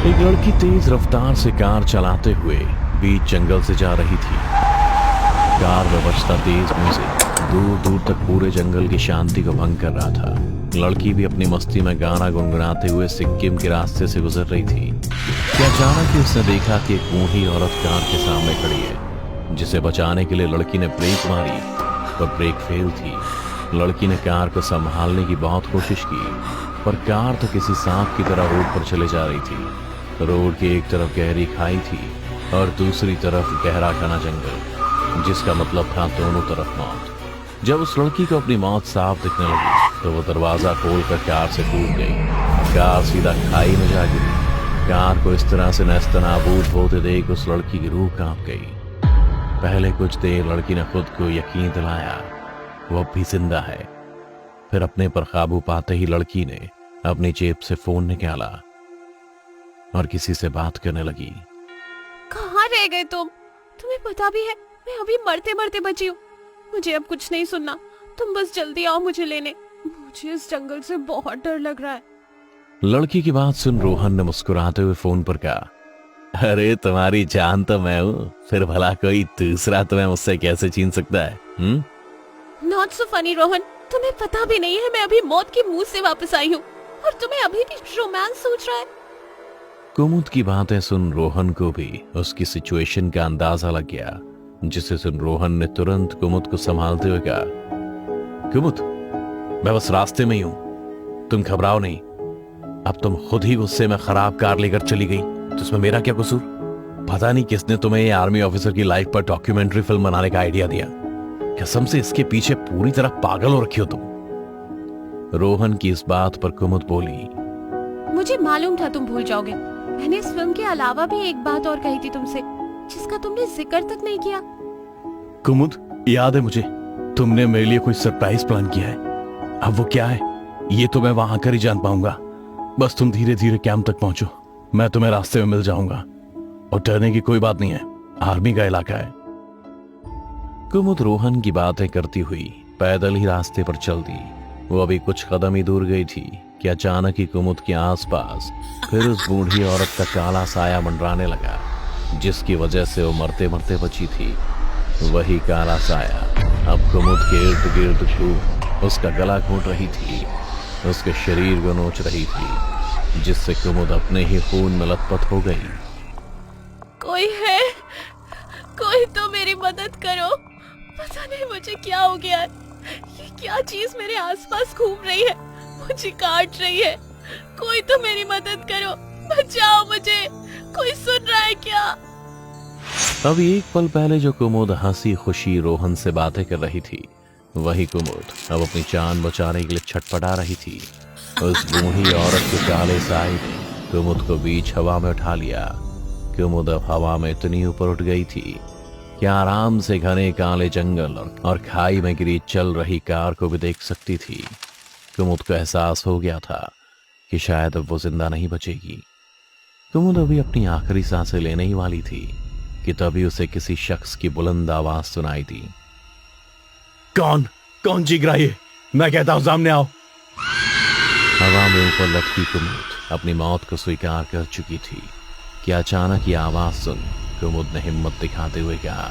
एक लड़की तेज रफ्तार से कार चलाते हुए बीच जंगल से जा रही थी। कार में बजता तेज म्यूजिक दूर दूर तक पूरे जंगल की शांति को भंग कर रहा था। लड़की भी अपनी मस्ती में गाना गुनगुनाते हुए सिक्किम के रास्ते से गुजर रही थी कि अचानक ही उसने देखा कि एक बूढ़ी औरत कार के सामने खड़ी है, जिसे बचाने के लिए लड़की ने ब्रेक मारी पर ब्रेक फेल थी। लड़की ने कार को संभालने की बहुत कोशिश की, पर कार तो किसी सांप की तरह रोड पर चले जा रही थी। रोड की एक तरफ गहरी खाई थी और दूसरी तरफ गहरा घना जंगल, जिसका मतलब था दोनों तरफ मौत। जब उस लड़की को अपनी मौत साफ दिखने लगी तो वो दरवाजा खोलकर कार से कूद गई। कार सीधा खाई में जा गिरी। कार को इस तरह से नेस्तनाबूद होते देख उस लड़की की रूह कांप गई। पहले कुछ देर लड़की ने खुद को यकीन दिलाया वो अब भी जिंदा है। फिर अपने पर काबू पाते ही लड़की ने अपनी जेब से फोन निकाला और किसी से बात करने लगी। कहाँ रह गए तुम? तुम्हें पता भी है मैं अभी मरते मरते बची हूँ। मुझे अब कुछ नहीं सुनना, तुम बस जल्दी आओ मुझे लेने। मुझे इस जंगल से बहुत डर लग रहा है। लड़की की बात सुन रोहन ने मुस्कुराते हुए फोन पर कहा, अरे तुम्हारी जान तो मैं हूँ, फिर भला कोई दूसरा तुम्हें मुझसे कैसे छीन सकता है? नॉट सो फनी रोहन, तुम्हें पता भी नहीं है मैं अभी मौत के मुंह से वापस आई हूँ और तुम्हें अभी भी रोमांस सोच रहा है। कुमुद की बातें सुन रोहन को भी उसकी सिचुएशन का अंदाजा लग गया, जिसे सुन रोहन ने तुरंत कुमुद को संभालते हुए कहा, कुमुद मैं बस रास्ते में ही हूं, तुम घबराओ नहीं। अब तुम खुद ही गुस्से में खराब कार लेकर चली गई तो इसमें मेरा क्या कसूर? पता नहीं किसने तुम्हें ये आर्मी ऑफिसर की लाइफ पर डॉक्यूमेंट्री फिल्म बनाने का आइडिया दिया। कसम से इसके पीछे पूरी तरह पागल हो रखी हो तुम। रोहन की इस बात पर कुमुद बोली, मुझे मालूम था तुम भूल जाओगे। मैंने इस फिल्म के अलावा भी एक बात और कही थी तुमसे, जिसका तुमने जिक्र तक नहीं किया। कुमुद याद है मुझे, तुमने मेरे लिए कोई सरप्राइज प्लान किया है। अब वो क्या है ये तो मैं वहां आकर ही जान पाऊंगा। बस तुम धीरे धीरे कैंप तक पहुंचो, मैं तुम्हें रास्ते में मिल जाऊंगा। और डरने की कोई बात नहीं है, आर्मी का इलाका है। कुमुद रोहन की बातें करती हुई पैदल ही रास्ते पर चल दी। वो अभी कुछ कदम ही दूर गई थी कि अचानक ही कुमुद के आसपास फिर उस बूढ़ी औरत का काला साया मंडराने लगा, जिसकी वजह से वो मरते मरते बची थी। वही काला साया अब कुमुद के इर्द गिर्द घूम उसका गला घोंट रही थी, उसके शरीर को नोच रही थी, जिससे कुमुद अपने ही खून में लथपथ हो गई। कोई है? कोई तो मेरी मदद करो। पता नहीं मुझे क्या हो गया है। ये क्या चीज मेरे आसपास घूम रही है, मुझे काट रही है। कोई तो मेरी मदद करो, बचाओ मुझे। कोई सुन रहा है क्या? अभी एक पल पहले जो कुमुद हंसी खुशी रोहन से बातें कर रही थी, वही कुमुद अब अपनी जान बचाने के लिए छटपटा रही थी। उस बूढ़ी औरत के काले साए ने कुमुद को बीच हवा में उठा लिया। कुमुद अब हवा में इतनी ऊपर उठ गई थी कि आराम से घने काले जंगल और खाई में गिरी चल रही कार को भी देख सकती थी। कुमुद को एहसास हो गया था कि शायद अब वो जिंदा नहीं बचेगी। कुमुद अभी अपनी आखिरी सांसें लेने ही वाली थी कि तभी उसे किसी शख्स की बुलंद आवाज सुनाई दी। कौन चीख रहा है? मैं कहता हूं सामने आओ। हवा में ऊपर लटकी कुमुद अपनी मौत को स्वीकार कर चुकी थी कि अचानक ये आवाज सुन कुमुद ने हिम्मत दिखाते हुए कहा,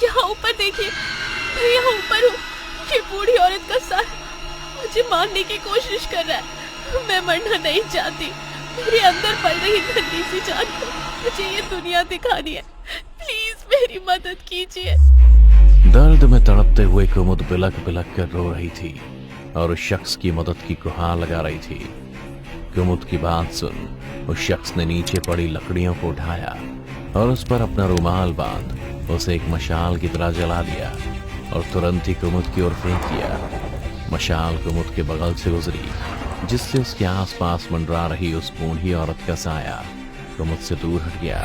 यहाँ ऊपर देखिए, मैं यहाँ ऊपर हूँ। ये बूढ़ी औरत का सर मुझे मारने की कोशिश कर रहा है। मैं मरना नहीं चाहती। मेरे अंदर पल रही गंदी सी जान को मुझे ये दुनिया दिखानी है। प्लीज मेरी मदद कीजिए। दर्द में तड़पते हुए कुमुद बिलक बिलक कर रो रही थी और उस शख्स की मदद की गुहार लगा रही थी। कुमुद की बात सुन उस शख्स ने नीचे पड़ी लकड़ियों को उठाया और उस पर अपना रुमाल बांध उसे एक मशाल की तरह जला दिया और तुरंत ही कुमुद की ओर फेंक दिया। मशाल कुमुद के बगल से गुजरी, जिससे उसके आसपास मंडरा रही उस बूढ़ी औरत का साया कुमुद से दूर हट गया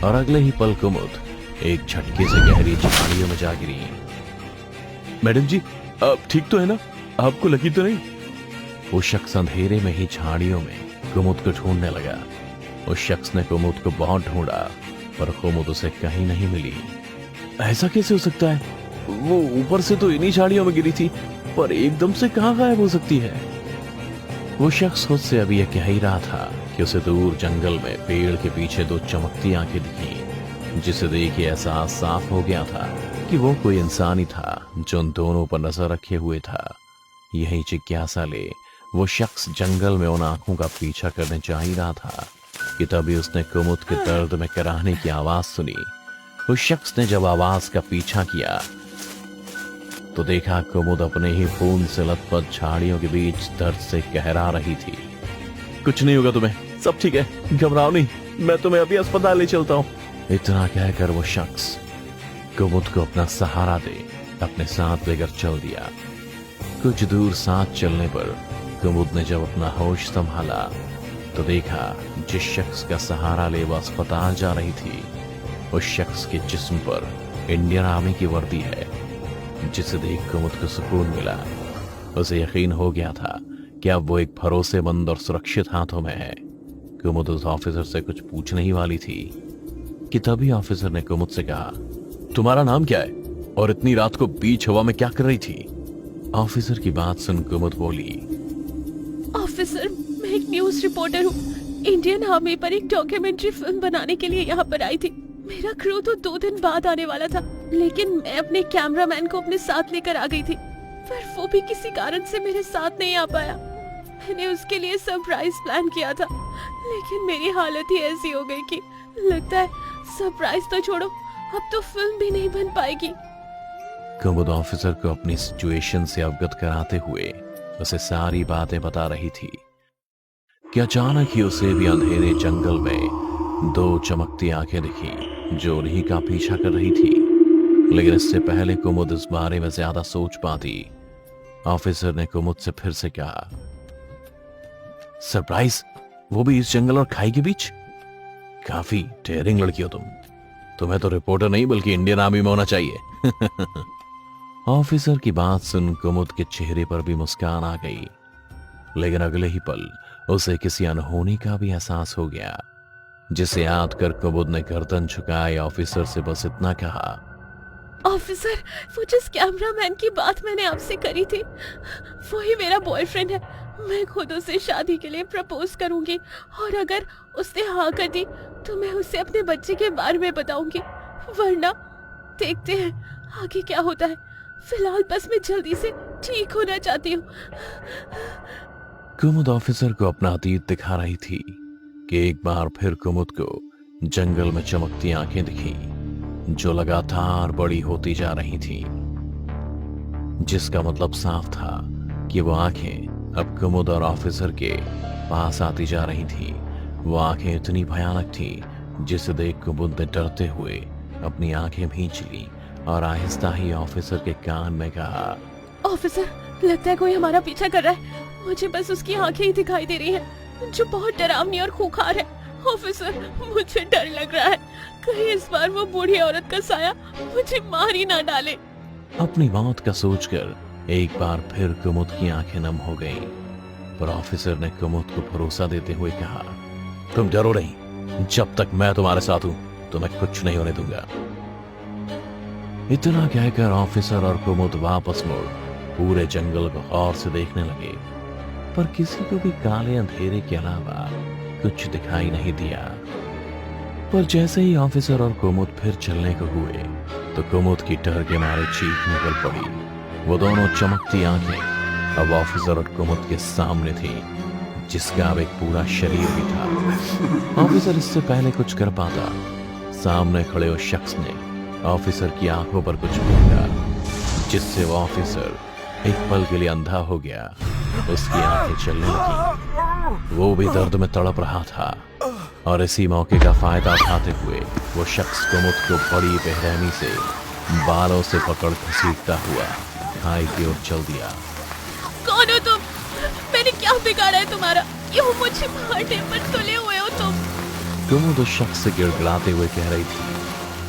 और अगले ही पल कुमुद एक झटके से गहरी झाड़ियों में जा गिरी। मैडम जी आप ठीक तो है ना? आपको लगी तो नहीं? वो शख्स अंधेरे में ही झाड़ियों में कुमुद को ढूंढने लगा। उस शख्स ने कुमुद को बहुत ढूंढा पर कुमुद उसे कहीं नहीं मिली। ऐसा कैसे हो सकता है? वो ऊपर से तो इन्हीं झाड़ियों में गिरी थी, पर एकदम से कहां गायब हो सकती है? वो शख्स खुद से अभी यह कह ही रहा था कि उसे दूर जंगल में पेड़ के पीछे दो चमकती आंखें दिखीं, जिसे देख एहसास साफ हो गया था कि वो कोई इंसान ही था जो उन दोनों पर नजर रखे हुए था। यही जिज्ञासा ले वो शख्स जंगल में उन आंखों का पीछा करने जा ही रहा था कि तभी उसने कुमुद के दर्द में कराहने की आवाज सुनी। उस शख्स ने जब आवाज का पीछा किया तो देखा कुमुद अपने ही खून से लथपथ झाड़ियों के बीच दर्द से कहरा रही थी। कुछ नहीं होगा तुम्हें, सब ठीक है, घबराओ नहीं, मैं तुम्हें अभी अस्पताल ले चलता हूँ। इतना कहकर वो शख्स कुमुद को अपना सहारा दे अपने साथ लेकर चल दिया। कुछ दूर साथ चलने पर कुमुद ने जब अपना होश संभाला तो देखा जिस शख्स का सहारा ले वो अस्पताल जा रही थी उस शख्स के जिस्म पर इंडियन आर्मी की वर्दी है, जिसे देख कुमुद को सुकून मिला। उसे यकीन हो गया था कि अब वो एक भरोसेमंद और सुरक्षित हाथों में है। कुमुद उस ऑफिसर से कुछ पूछने ही वाली थी कि तभी ऑफिसर ने कुमुद से कहा, तुम्हारा नाम क्या है और इतनी रात को बीच हवा में क्या कर रही थी? ऑफिसर की बात सुन कुमुद बोली, ऑफिसर, मैं एक न्यूज रिपोर्टर हूँ। इंडियन आर्मी पर एक डॉक्यूमेंट्री फिल्म बनाने के लिए यहाँ पर आई थी। मेरा क्रू तो 2 दिन बाद आने वाला था, लेकिन मैं अपने कैमरामैन को अपने साथ लेकर आ गई थी, पर वो भी किसी कारण से मेरे साथ नहीं आ पाया। मैंने उसके लिए सरप्राइज प्लान किया था, लेकिन मेरी हालत ही ऐसी हो गई कि लगता है सरप्राइज तो छोड़ो, अब तो फिल्म भी नहीं बन पाएगी। कुमुद ऑफिसर को अपनी सिचुएशन से अवगत कराते हुए उसे सारी बातें बता रही थी कि अचानक ही उसे भी अंधेरे जंगल में 2 चमकती आंखें दिखी जो उन्हीं का पीछा कर रही थी। लेकिन इससे पहले कुमुद इस बारे में ज्यादा सोच पाती, ऑफिसर ने कुमुद से फिर से कहा, सरप्राइज, वो भी इस जंगल और खाई के बीच? काफी डेयरिंग लड़की हो तुम। तुम्हें तो रिपोर्टर नहीं बल्कि इंडियन आर्मी में होना चाहिए। ऑफिसर की बात सुन कुमुद के चेहरे पर भी मुस्कान आ गई, लेकिन अगले ही पल उसे किसी अनहोनी का भी एहसास हो गया, जिसे याद कर कुमुद ने गर्दन झुकाए ऑफिसर से बस इतना कहा, ऑफिसर, वो जिस कैमरामैन की बात मैंने आपसे करी थी वो ही मेरा बॉयफ्रेंड है। मैं खुद उसे शादी के लिए प्रपोज करूंगी और अगर उसने हाँ कर दी तो मैं उसे अपने बच्चे के बारे में बताऊंगी, वरना देखते हैं आगे क्या होता है। फिलहाल बस मैं जल्दी से ठीक होना चाहती हूँ। कुमुद ऑफिसर को अपना अतीत दिखा रही थी कि एक बार फिर कुमुद को जंगल में चमकती आंखें दिखी जो लगातार बड़ी होती जा रही थी, जिसका मतलब साफ था कि वो आंखें अब कुमुद और ऑफिसर के पास आती जा रही थी। वो आंखें इतनी भयानक थी जिसे देख कुमुद ने डरते हुए अपनी आंखें भींच ली और आहिस्ता ही ऑफिसर के कान में कहा, ऑफिसर, लगता है कोई हमारा पीछा कर रहा है। मुझे बस उसकी आंखें ही दिखाई दे रही हैं जो बहुत डरावनी और खूंखार है। ऑफिसर, मुझे डर लग रहा है, कहीं इस बार वो बूढ़ी औरत का साया मुझे मार ही ना डाले। अपनी मौत का सोचकर एक बार फिर कुमुद की आंखें नम हो गईं, पर ऑफिसर ने कुमुद को भरोसा देते हुए कहा, तुम डरो नहीं, जब तक मैं तुम्हारे साथ हूं तो मैं कुछ नहीं होने दूंगा। इतना कहकर ऑफिसर और कुमुद वापस मुड़ पूरे जंगल को गौर से देखने लगे, पर किसी को भी काले अंधेरे के अलावा कुछ दिखाई नहीं दिया। पर जैसे ही ऑफिसर और कुमुद फिर चलने को हुए तो कुमुद की डर के मारे चीख निकल पड़ी। वो दोनों चमकती आंखें अब ऑफिसर और कुमुद के सामने थी, जिसका अब एक पूरा शरीर भी था। ऑफिसर इससे पहले कुछ कर पाता, सामने खड़े उस शख्स ने ऑफिसर की आंखों पर कुछ फेंका, जिससे वो ऑफिसर एक पल के लिए अंधा हो गया। उसकी आंखें चलने लगी, वो भी दर्द में तड़प रहा था, और इसी मौके का फायदा उठाते हुए वो शख्स कुमुद को बड़ी बेरहमी से बालों से पकड़ घसीटता हुआ खाई की ओर चल दिया। कौन हो तुम? मैंने क्या बिगाड़ा है तुम्हारा? क्यों मुझे मारने पर तुले हुए हो तुम? कुमुद उस शख्स से गिड़गिड़ाते हुए कह रही थी,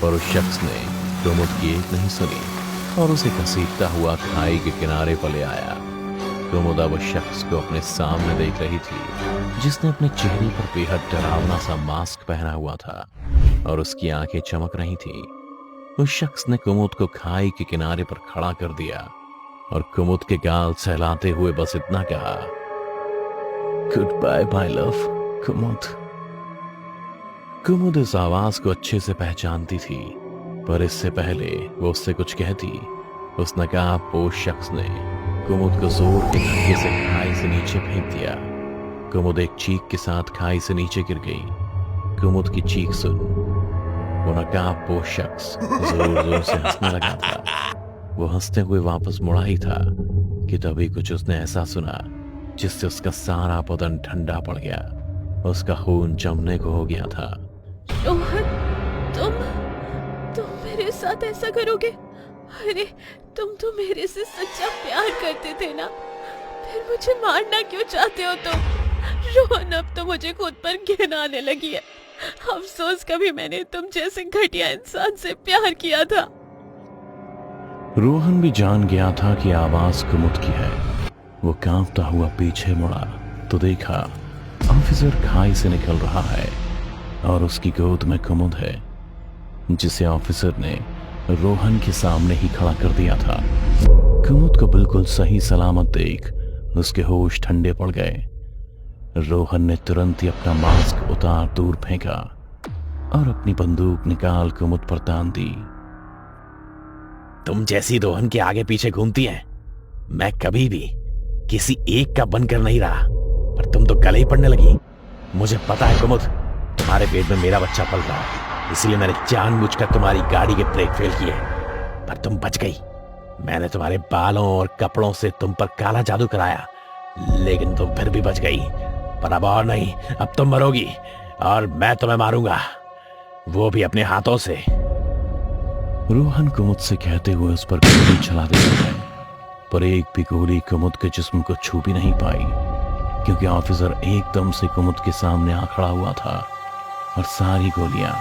पर उस शख्स ने कुमुद की एक नहीं सुनी और उसे घसीटता हुआ खाई के किनारे पर ले आया। कुमुद अब उस शख्स को अपने सामने देख रही थी, जिसने अपने चेहरे पर बेहद डरावना सा मास्क पहना हुआ था और उसकी आंखें चमक रही थी। उस शख्स ने कुमुद को खाई के किनारे पर खड़ा कर दिया और कुमुद के गाल सहलाते हुए बस इतना कहा, गुड बाय माय लव कुमुद। कुमुद इस आवाज को अच्छे से पहचानती थी, पर इससे पहले वो उससे कुछ कहती, उस नकाबपोश शख्स ने कुमुद को जोर के धक्के से खाई से नीचे फेंक दिया। कुमुद एक चीख के साथ खाई से नीचे गिर गई। कुमुद की चीख सुन वो नकाबपोश शख्स जोर जोर से हंसने लगा था। वो हंसते हुए वापस मुड़ा ही था कि तभी कुछ उसने ऐसा सुना जिससे उसका सारा बदन ठंडा पड़ गया। उसका खून जमने को हो गया था। रोहन, तुम मेरे साथ ऐसा करोगे? अरे तुम तो मेरे से सच्चा प्यार करते थे ना, फिर मुझे मारना क्यों चाहते हो तुम? रोहन, अब तो मुझे खुद पर घिन आने लगी है। अफसोस कभी मैंने तुम जैसे घटिया इंसान से प्यार किया था। रोहन भी जान गया था कि आवाज कुमुद की है। वो कांपता हुआ पीछे मुड़ा तो देखा ऑफिसर खाई से निकल रहा है और उसकी गोद में कुमुद है, जिसे ऑफिसर ने रोहन के सामने ही खड़ा कर दिया था। कुमुद को बिल्कुल सही सलामत देख उसके होश ठंडे पड़ गए। रोहन ने तुरंत ही अपना मास्क उतार दूर फेंका और अपनी बंदूक निकाल कुमुद पर तान दी। तुम जैसी रोहन के आगे पीछे घूमती हैं, मैं कभी भी किसी एक का बनकर नहीं रहा, पर तुम तो गले ही पड़ने लगी। मुझे पता है कुमुद, तुम्हारे पेट में मेरा बच्चा पल रहा है, इसलिए मैंने जानबूझकर तुम्हारी गाड़ी के ब्रेक फेल किए, पर तुम बच गई। मैंने तुम्हारे बालों और कपड़ों से तुम पर काला जादू कराया, लेकिन तुम फिर भी बच गई। पर अब और नहीं, अब तुम मरोगी और मैं तुम्हें मारूंगा, वो भी अपने हाथों से। रोहन कुमुद से कहते हुए उस पर गोली चला देता है, पर एक भी गोली कुमुद के जिस्म को छू भी नहीं पाई, क्योंकि ऑफिसर एकदम से कुमुद के सामने आ खड़ा हुआ था और सारी गोलियां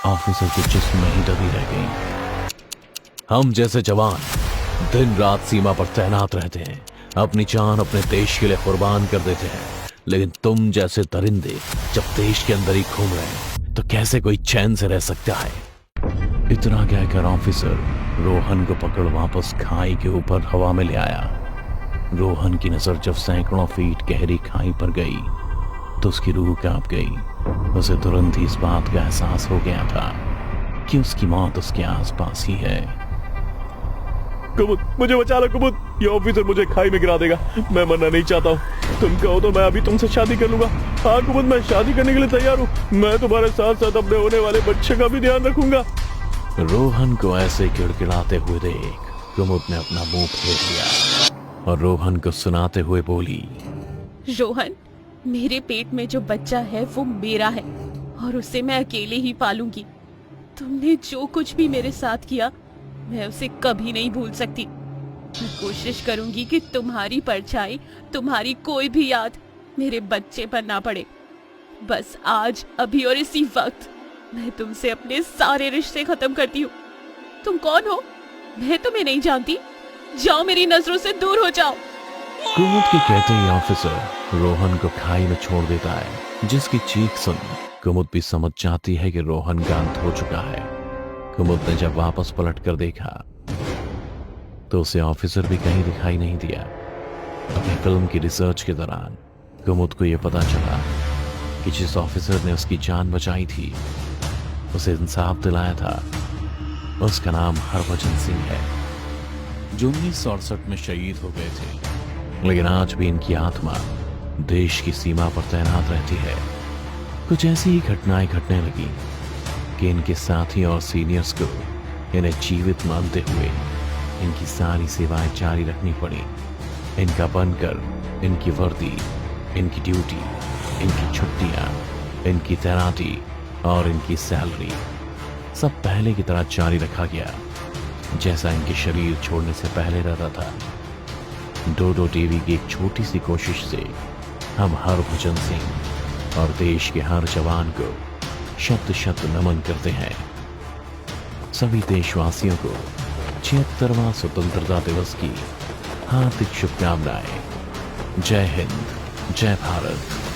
ऑफिसर के जिस्म में ही दबी रह गईं। हम जैसे जवान दिन रात सीमा पर तैनात रहते हैं, अपनी जान अपने देश के लिए कुर्बान कर देते हैं, लेकिन तुम जैसे दरिंदे जब देश के अंदर ही घूम रहे हैं तो कैसे कोई चैन से रह सकता है? इतना कहकर ऑफिसर रोहन को पकड़ वापस खाई के ऊपर हवा में ले आया। रोहन की नजर जब सैकड़ों फीट गहरी खाई पर गई तो उसकी रूह कांप गई। उसे तुरंत ही इस बात का एहसास हो गया था कि उसकी मौत उसके आसपास ही है। कुमुद, मुझे बचा लो कुमुद, ये ऑफिसर मुझे खाई में गिरा देगा। मैं मरना नहीं चाहता हूँ, तुम कहो तो मैं अभी तुमसे शादी कर लूंगा। हाँ कुमुद, मैं शादी करने के लिए तैयार हूँ। मैं तुम्हारे साथ साथ अपने होने वाले बच्चे का भी ध्यान रखूंगा। रोहन को ऐसे गिड़गिड़ाते हुए देख कुमुद ने अपना मुंह फेर लिया और रोहन को सुनाते हुए बोली, रोहन, मेरे पेट में जो बच्चा है वो मेरा है और उसे मैं अकेले ही पालूंगी। तुमने जो कुछ भी मेरे साथ किया मैं उसे कभी नहीं भूल सकती। मैं कोशिश करूंगी कि तुम्हारी परछाई, तुम्हारी कोई भी याद मेरे बच्चे पर ना पड़े। बस आज, अभी और इसी वक्त मैं तुमसे अपने सारे रिश्ते खत्म करती हूँ। तुम कौन हो? मैं तुम्हें नहीं जानती। जाओ, मेरी नजरों से दूर हो जाओ। कुमुद के कहते ही ऑफिसर रोहन को खाई में छोड़ देता है, जिसकी चीख सुन कुमुद भी समझ जाती है कि रोहन का अंत हो चुका है। कुमुद ने जब वापस पलट कर देखा तो उसे ऑफिसर भी कहीं दिखाई नहीं दिया। अपनी फिल्म की रिसर्च के दौरान कुमुद को यह पता चला कि जिस ऑफिसर ने उसकी जान बचाई थी, उसे इंसाफ दिलाया था, उसका नाम हरभजन सिंह है, जो 1967 में शहीद हो गए थे। लेकिन आज भी इनकी आत्मा देश की सीमा पर तैनात रहती है। कुछ ऐसी ही घटनाएं घटने लगी कि इनके साथी और सीनियर्स को इन्हें जीवित मानते हुए इनकी सारी सेवाएं जारी रखनी पड़ी। इनका बनकर, इनकी वर्दी, इनकी ड्यूटी, इनकी छुट्टियां, इनकी तैनाती और इनकी सैलरी सब पहले की तरह जारी रखा गया, जैसा इनके शरीर छोड़ने से पहले रहता था। डोडो टीवी की एक छोटी सी कोशिश से हम हरभजन सिंह और देश के हर जवान को शत शत नमन करते हैं। सभी देशवासियों को 76वां स्वतंत्रता दिवस की हार्दिक शुभकामनाएं। जय हिंद, जय भारत।